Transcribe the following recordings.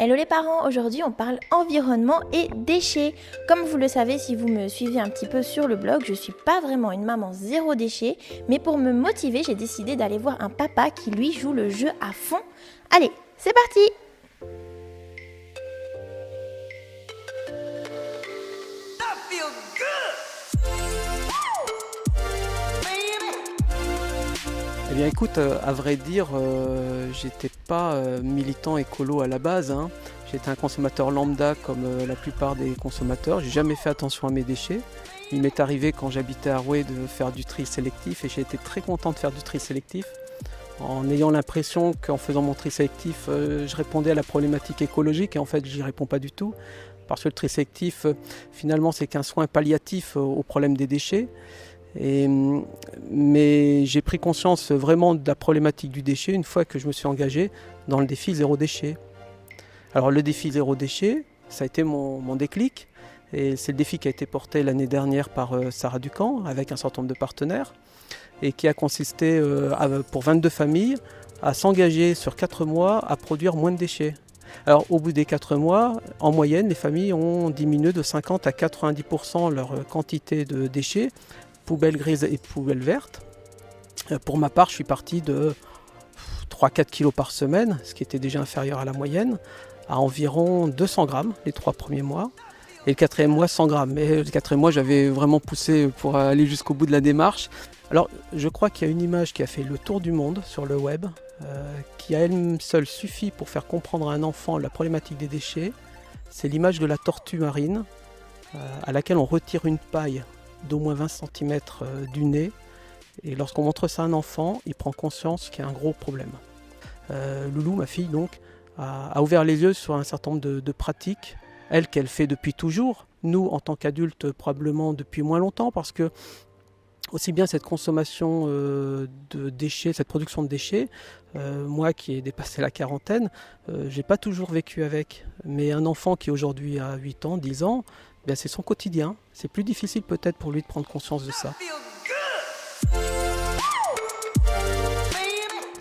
Hello les parents, aujourd'hui on parle environnement et déchets. Comme vous le savez si vous me suivez un petit peu sur le blog, je suis pas vraiment une maman zéro déchet, mais pour me motiver j'ai décidé d'aller voir un papa qui lui joue le jeu à fond. Allez, c'est parti! Eh bien écoute, à vrai dire, j'étais pas militant écolo à la base, hein. J'étais un consommateur lambda comme la plupart des consommateurs. J'ai jamais fait attention à mes déchets. Il m'est arrivé quand j'habitais à Roué de faire du tri sélectif et j'ai été très content de faire du tri sélectif en ayant l'impression qu'en faisant mon tri sélectif, je répondais à la problématique écologique et en fait j'y réponds pas du tout. Parce que le tri sélectif, finalement, c'est qu'un soin palliatif au problème des déchets. Mais j'ai pris conscience vraiment de la problématique du déchet une fois que je me suis engagé dans le défi zéro déchet. Alors le défi zéro déchet, ça a été mon déclic et c'est le défi qui a été porté l'année dernière par Sarah Ducamp avec un certain nombre de partenaires et qui a consisté pour 22 familles à s'engager sur 4 mois à produire moins de déchets. Alors au bout des 4 mois, en moyenne, les familles ont diminué de 50 à 90% leur quantité de déchets, poubelles grises et poubelles vertes. Pour ma part, je suis parti de 3-4 kg par semaine, ce qui était déjà inférieur à la moyenne, à environ 200 grammes les 3 premiers mois. Et le 4e mois, 100 grammes. Mais le 4e mois, j'avais vraiment poussé pour aller jusqu'au bout de la démarche. Alors, je crois qu'il y a une image qui a fait le tour du monde sur le web, qui à elle seule suffit pour faire comprendre à un enfant la problématique des déchets. C'est l'image de la tortue marine, à laquelle on retire une paille d'au moins 20 cm du nez. Et lorsqu'on montre ça à un enfant, il prend conscience qu'il y a un gros problème. Loulou, ma fille, donc, a ouvert les yeux sur un certain nombre de pratiques, elle qu'elle fait depuis toujours. Nous, en tant qu'adultes, probablement depuis moins longtemps, parce que aussi bien cette consommation de déchets, cette production de déchets, moi qui ai dépassé la quarantaine, j'ai pas toujours vécu avec. Mais un enfant qui aujourd'hui a 8 ans, 10 ans, bien c'est son quotidien. C'est plus difficile peut-être pour lui de prendre conscience de ça.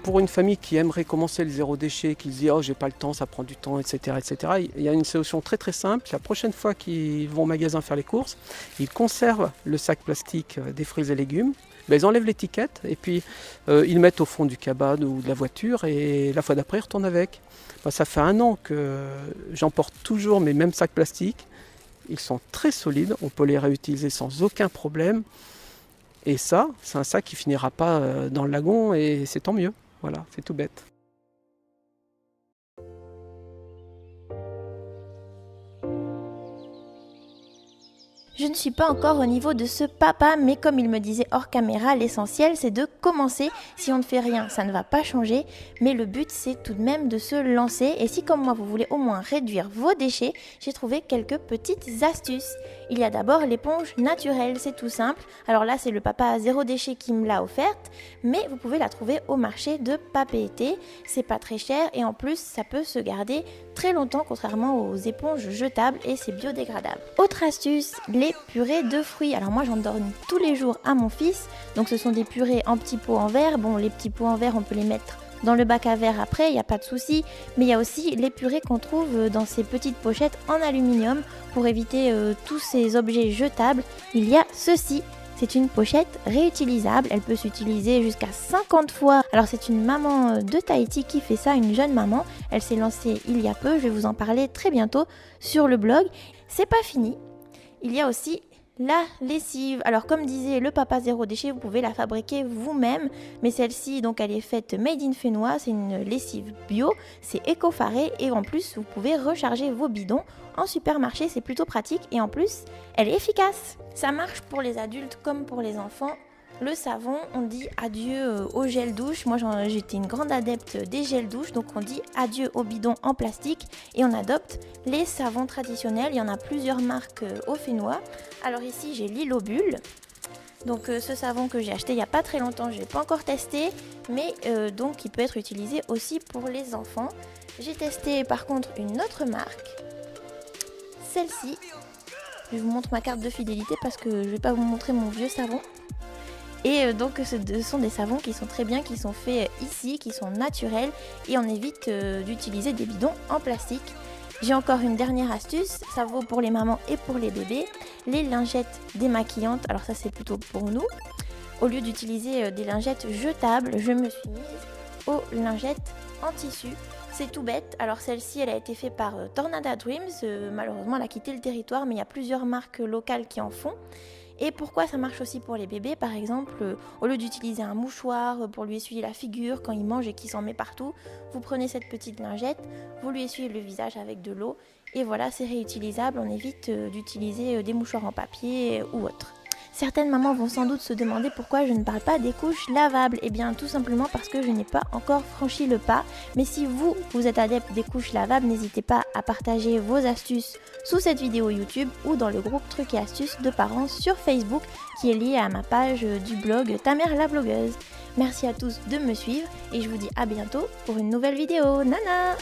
Pour une famille qui aimerait commencer le zéro déchet, qui se dit « oh j'ai pas le temps, ça prend du temps, etc. etc. » Il y a une solution très très simple. La prochaine fois qu'ils vont au magasin faire les courses, ils conservent le sac plastique des fruits et légumes. Ils enlèvent l'étiquette et puis ils le mettent au fond du cabane ou de la voiture et la fois d'après ils retournent avec. Ça fait 1 an que j'emporte toujours mes mêmes sacs plastiques. Ils sont très solides, on peut les réutiliser sans aucun problème. Et ça, c'est un sac qui finira pas dans le lagon et c'est tant mieux. Voilà, c'est tout bête. Je ne suis pas encore au niveau de ce papa, mais comme il me disait hors caméra, l'essentiel c'est de commencer. Si on ne fait rien, ça ne va pas changer, mais le but c'est tout de même de se lancer. Et si comme moi vous voulez au moins réduire vos déchets, j'ai trouvé quelques petites astuces. Il y a d'abord l'éponge naturelle, c'est tout simple. Alors là c'est le papa zéro déchet qui me l'a offerte, mais vous pouvez la trouver au marché de Papeete. C'est pas très cher et en plus ça peut se garder très longtemps contrairement aux éponges jetables et c'est biodégradable. Autre astuce, les purées de fruits. Alors moi j'en donne tous les jours à mon fils, donc ce sont des purées en petits pots en verre. Bon, les petits pots en verre on peut les mettre dans le bac à verre après, il n'y a pas de souci, mais il y a aussi les purées qu'on trouve dans ces petites pochettes en aluminium pour éviter tous ces objets jetables. Il y a ceci. C'est une pochette réutilisable, elle peut s'utiliser jusqu'à 50 fois. Alors c'est une maman de Tahiti qui fait ça, une jeune maman. Elle s'est lancée il y a peu, je vais vous en parler très bientôt sur le blog. C'est pas fini, il y a aussi la lessive. Alors comme disait le papa zéro déchet, vous pouvez la fabriquer vous-même, mais celle-ci donc elle est faite made in Fénois, c'est une lessive bio, c'est éco-faré et en plus vous pouvez recharger vos bidons en supermarché, c'est plutôt pratique et en plus elle est efficace. Ça marche pour les adultes comme pour les enfants. Le savon, on dit adieu au gel douche. Moi j'étais une grande adepte des gels douche, donc on dit adieu aux bidons en plastique et on adopte les savons traditionnels. Il y en a plusieurs marques au Fénois. Alors ici j'ai l'îlot bulle. Donc ce savon que j'ai acheté il n'y a pas très longtemps, je ne l'ai pas encore testé, mais donc il peut être utilisé aussi pour les enfants. J'ai testé par contre une autre marque, celle-ci. Je vous montre ma carte de fidélité parce que je ne vais pas vous montrer mon vieux savon. Et donc ce sont des savons qui sont très bien, qui sont faits ici, qui sont naturels et on évite d'utiliser des bidons en plastique. J'ai encore une dernière astuce, ça vaut pour les mamans et pour les bébés, les lingettes démaquillantes, alors ça c'est plutôt pour nous. Au lieu d'utiliser des lingettes jetables, je me suis mise aux lingettes en tissu. C'est tout bête, alors celle-ci elle a été faite par Tornada Dreams, malheureusement elle a quitté le territoire mais il y a plusieurs marques locales qui en font. Et pourquoi ça marche aussi pour les bébés, par exemple, au lieu d'utiliser un mouchoir pour lui essuyer la figure quand il mange et qu'il s'en met partout, vous prenez cette petite lingette, vous lui essuyez le visage avec de l'eau et voilà, c'est réutilisable, on évite d'utiliser des mouchoirs en papier ou autre. Certaines mamans vont sans doute se demander pourquoi je ne parle pas des couches lavables. Eh bien tout simplement parce que je n'ai pas encore franchi le pas. Mais si vous êtes adepte des couches lavables, n'hésitez pas à partager vos astuces sous cette vidéo YouTube ou dans le groupe Trucs et Astuces de parents sur Facebook qui est lié à ma page du blog Ta mère la blogueuse. Merci à tous de me suivre et je vous dis à bientôt pour une nouvelle vidéo. Nana!